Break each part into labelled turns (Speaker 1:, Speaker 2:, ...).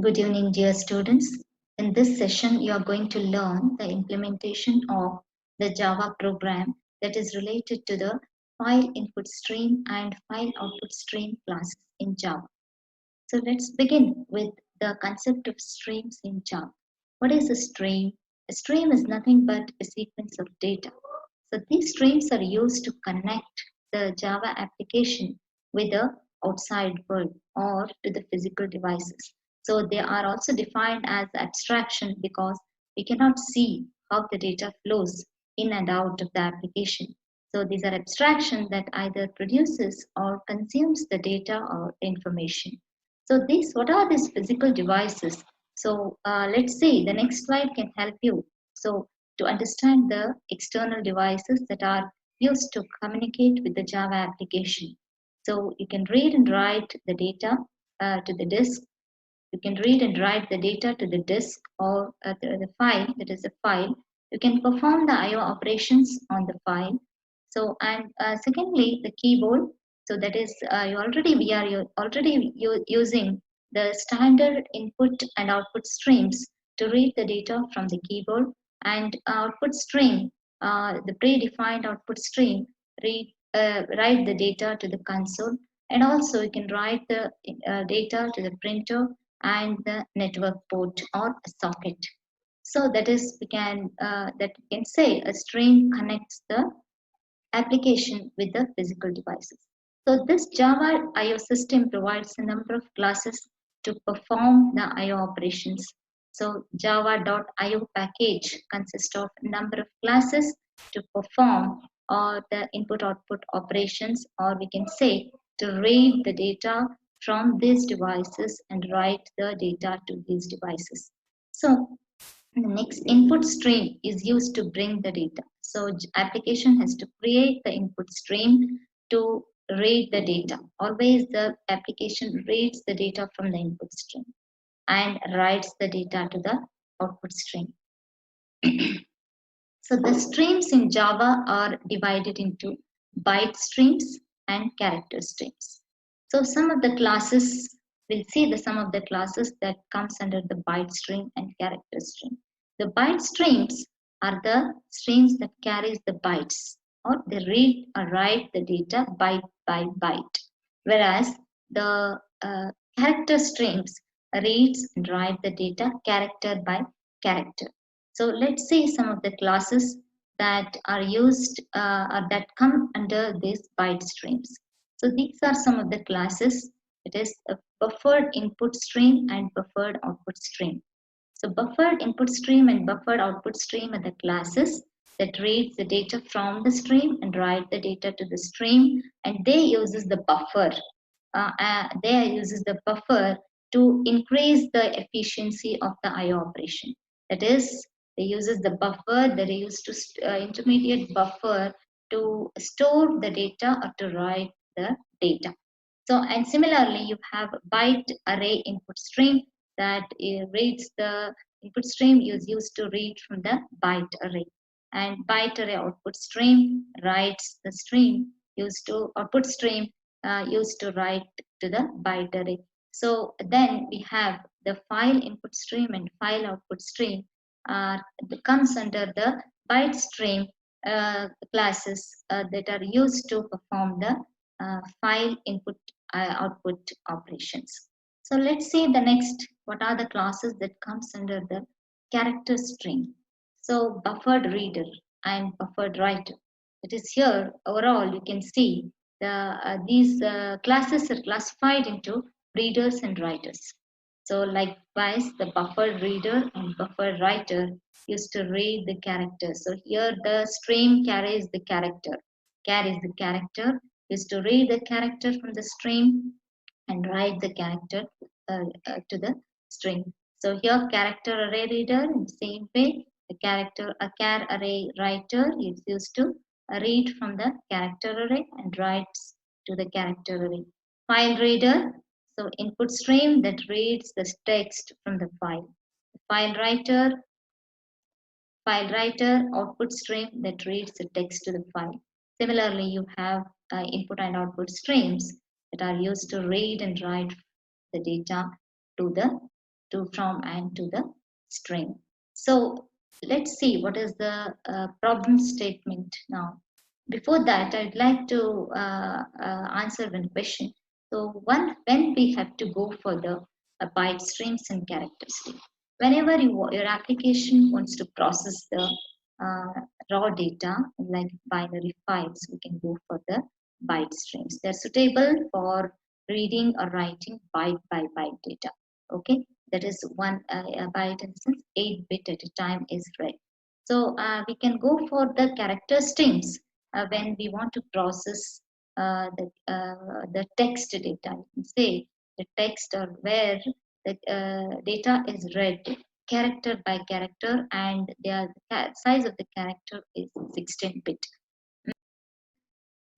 Speaker 1: Good evening, dear students. In this session, you are going to learn the implementation of the Java program that is related to the file input stream and file output stream classes in Java. So let's begin with the concept of streams in Java. What is a stream? A stream is nothing but a sequence of data. So these streams are used to connect the Java application with the outside world or to the physical devices. So they are also defined as abstraction because we cannot see how the data flows in and out of the application. So these are abstraction that either produces or consumes the data or information. So these, what are these physical devices? So let's see, the next slide can help you. So to understand the external devices that are used to communicate with the Java application. So you can read and write the data to the disk. You can read and write the data to the disk or the file, that is a file. You can perform the I/O operations on the file. So and secondly, the keyboard. So that is you using the standard input and output streams to read the data from the keyboard and output stream, the predefined output stream, write the data to the console, and also you can write the data to the printer and the network port or a socket. So that is we can say a stream connects the application with the physical devices. So this Java I/O system provides a number of classes to perform the I/O operations. So java.io package consists of a number of classes to perform or the input-output operations, or we can say to read the data from these devices and write the data to these devices. So the next input stream is used to bring the data. So application has to create the input stream to read the data. Always the application reads the data from the input stream and writes the data to the output stream. So the streams in Java are divided into byte streams and character streams. So some of the classes, we'll see the some of the classes that comes under the byte stream and character stream. The byte streams are the streams that carries the bytes, or they read or write the data byte by byte. Whereas the character streams reads and write the data character by character. So let's see some of the classes that are used or that come under these byte streams. So these are some of the classes. It is a buffered input stream and buffered output stream. So buffered input stream and buffered output stream are the classes that reads the data from the stream and write the data to the stream, and they uses the buffer. They uses the buffer to increase the efficiency of the I/O operation. That is, they uses the buffer, they use to intermediate buffer to store the data or to write the data. So, and similarly, you have byte array input stream that reads the input stream is used to read from the byte array, and byte array output stream writes the stream used to output stream used to write to the byte array. So then we have the file input stream and file output stream comes under the byte stream classes that are used to perform the file input output operations. So let's see the next, what are the classes that comes under the character stream. So buffered reader and buffered writer. It is here overall you can see these classes are classified into readers and writers. So likewise, the buffered reader and buffered writer used to read the character. So here the stream carries the character, used to read the character from the stream and write the character to the string. So here character array reader in the same way, the character a char array writer is used to read from the character array and writes to the character array. File reader, so input stream that reads the text from the file. File writer, output stream that reads the text to the file. Similarly, you have input and output streams that are used to read and write the data to the from and to the string. So let's see what is the problem statement now. Before that, I'd like to answer one question. So when we have to go for the byte streams and character stream, whenever your application wants to process the raw data like binary files, we can go for the byte streams. They're suitable for reading or writing byte by byte data. Okay, that is one byte instance, 8-bit at a time is read. So we can go for the character strings when we want to process the text data. You can say the text or where the data is read character by character, and the size of the character is 16-bit.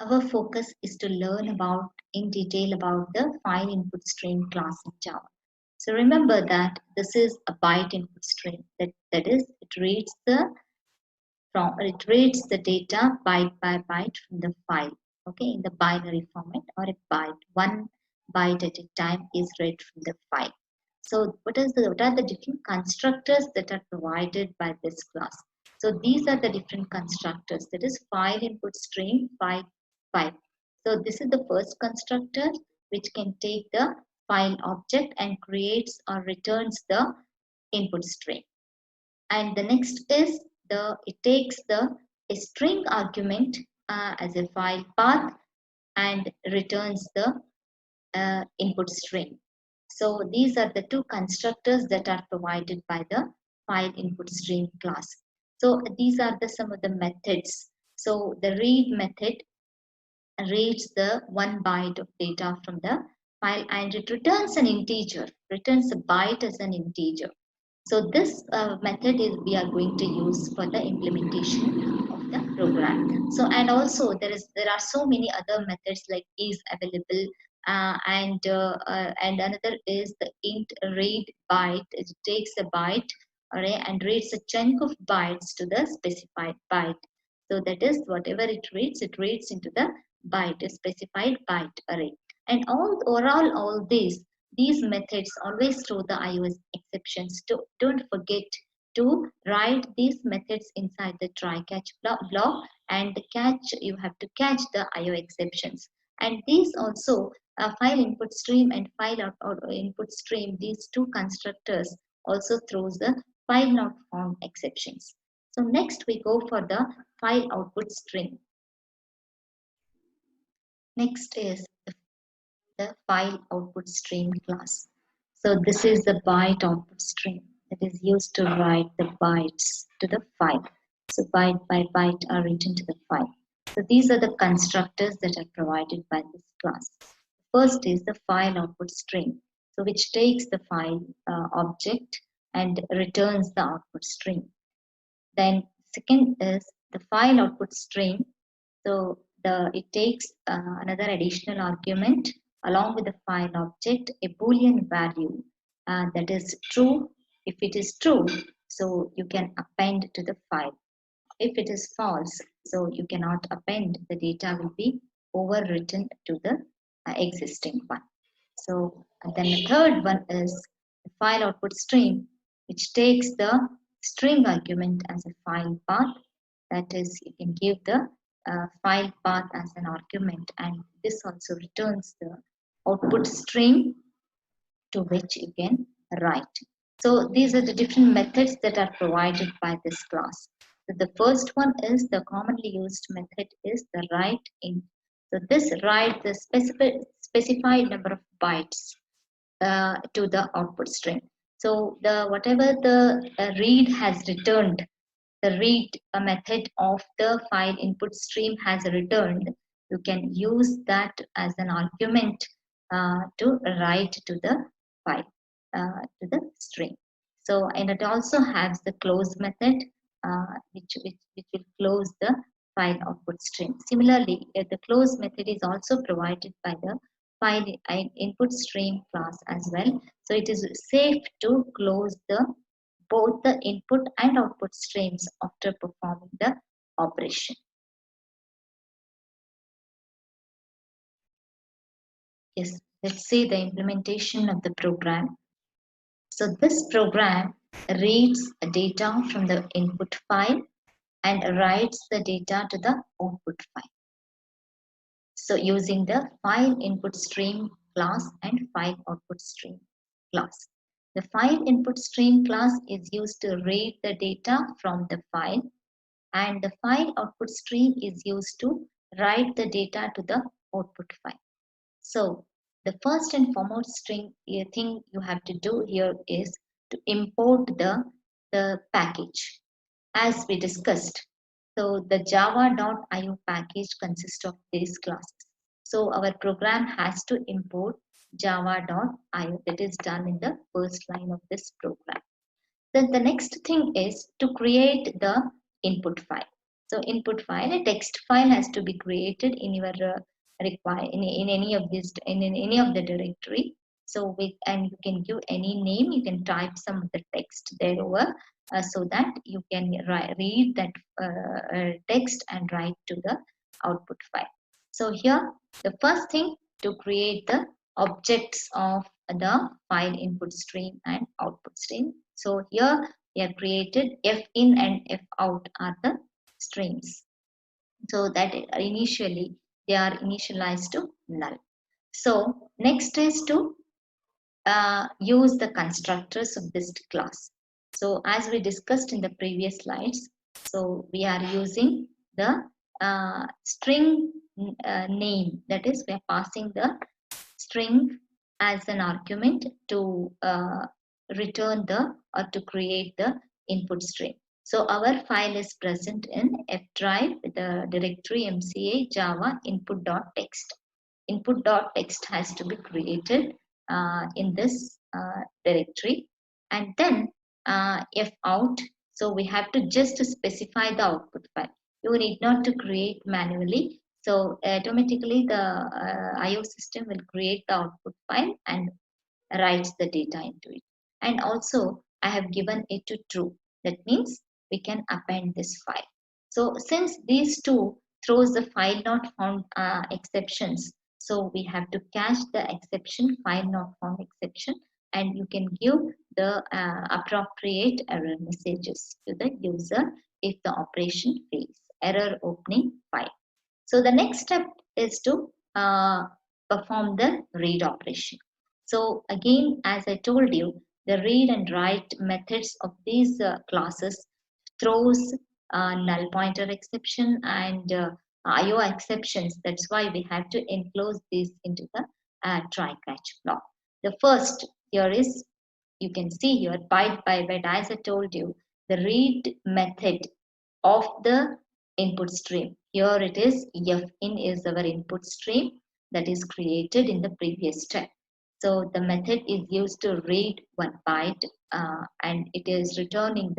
Speaker 1: Our focus is to learn about in detail about the file input stream class in Java. So remember that this is a byte input stream. That is, it reads the data byte by byte from the file. Okay, in the binary format or a byte. One byte at a time is read from the file. So what are the different constructors that are provided by this class? So these are the different constructors. That is file input stream file. So this is the first constructor which can take the file object and creates or returns the input stream. And the next is it takes the a string argument as a file path and returns the input string. So these are the two constructors that are provided by the file input stream class. So these are some of the methods. So the read method reads the 1 byte of data from the file and it returns an integer, returns a byte as an integer. So this method is we are going to use for the implementation of the program. So and also there are so many other methods like is available and another is the int read byte. It takes a byte array and reads a chunk of bytes to the specified byte. So that is whatever it reads into the byte, a specified byte array. And all these methods always throw the IO exceptions. Don't forget to write these methods inside the try catch block, and the catch you have to catch the IO exceptions. And these also file input stream and file input stream, these two constructors also throws the file not found exceptions. So next we go for the file output stream. Next is the file output stream class. So this is the byte output stream that is used to write the bytes to the file. So byte by byte are written to the file. So these are the constructors that are provided by this class. First is the file output stream, so which takes the file object and returns the output stream. Then second is the file output stream. So it takes another additional argument along with the file object, a boolean value that is true. If it is true, so you can append to the file. If it is false, so you cannot append. The data will be overwritten to the existing one. So then the third one is the file output stream, which takes the string argument as a file path. That is, you can give the file path as an argument, and this also returns the output string to which you can write. So these are the different methods that are provided by this class. So the first one is the commonly used method is the write in. So this write the specified number of bytes to the output string. So the whatever the read has returned, the read method of the file input stream has returned, you can use that as an argument to write to the file, to the string. So, and it also has the close method, which will close the file output stream. Similarly, the close method is also provided by the file input stream class as well. So it is safe to close both the input and output streams after performing the operation. Yes, let's see the implementation of the program. So this program reads data from the input file and writes the data to the output file. So using the FileInputStream class and FileOutputStream class. The FileInputStream class is used to read the data from the file, and the FileOutputStream is used to write the data to the output file. So the first and foremost thing you have to do here is to import the package as we discussed. So the java.io package consists of these classes. So our program has to import java.io. That is done in the first line of this program. Then the next thing is to create the input file. So input file, a text file has to be created in your in any of this in any of the directory. So and you can give any name. You can type some of the text there over so that you can read that text and write to the output file. So here the first thing to create the objects of the file input stream and output stream. So here we have created f in and f out are the streams. So that initially they are initialized to null. So next is to use the constructors of this class. So as we discussed in the previous slides, so we are using the string name, that is we are passing the string as an argument to return the or to create the input stream. So our file is present in F drive with the directory mca java input.txt. Input.txt has to be created in this directory, and then F out. So we have to just specify the output file. You need not to create manually. So automatically the IO system will create the output file and writes the data into it. And also I have given it to true. That means we can append this file. So since these two throws the file not found exceptions, so we have to catch the exception, file not found exception, and you can give the appropriate error messages to the user if the operation fails. Error opening file. So the next step is to perform the read operation. So again, as I told you, the read and write methods of these classes throws null pointer exception and IO exceptions. That's why we have to enclose these into the try catch block. The first here is, you can see here byte by byte, as I told you, the read method of the input stream. Here it is, f in is our input stream that is created in the previous step. So the method is used to read one byte and it is returning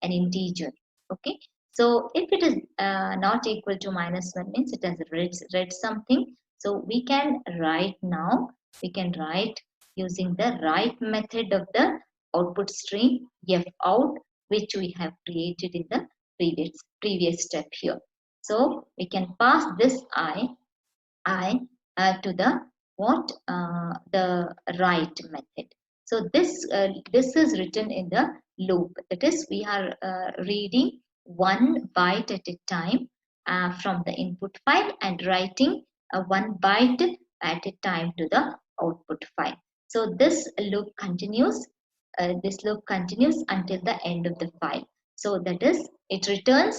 Speaker 1: an integer. Okay. So if it is not equal to -1 means it has read something. So we can write now. We can write using the write method of the output stream f out, which we have created in the previous step here. So we can pass this I to the the write method. So this is written in the loop. That is, we are reading one byte at a time from the input file and writing one byte at a time to the output file. So this loop continues. This loop continues until the end of the file. So that is, it returns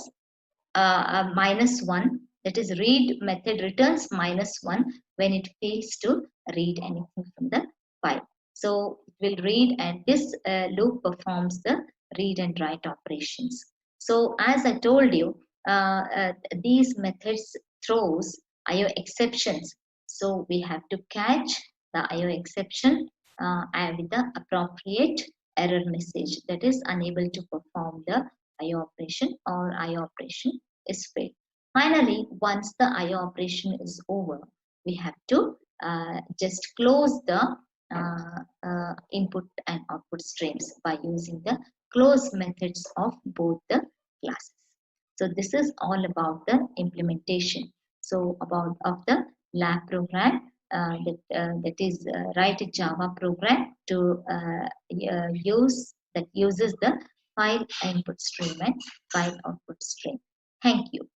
Speaker 1: -1. That is, read method returns -1 when it fails to read anything from the file. So it will read, and this loop performs the read and write operations. So as I told you, these methods throws IO exceptions. So we have to catch the IO exception with the appropriate error message, that is unable to perform the IO operation or IO operation is failed. Finally, once the IO operation is over, we have to just close the input and output streams by using the close methods of both the classes. So this is all about the implementation. So about of the lab program that is write a Java program to use that uses the file input stream and file output stream. Thank you.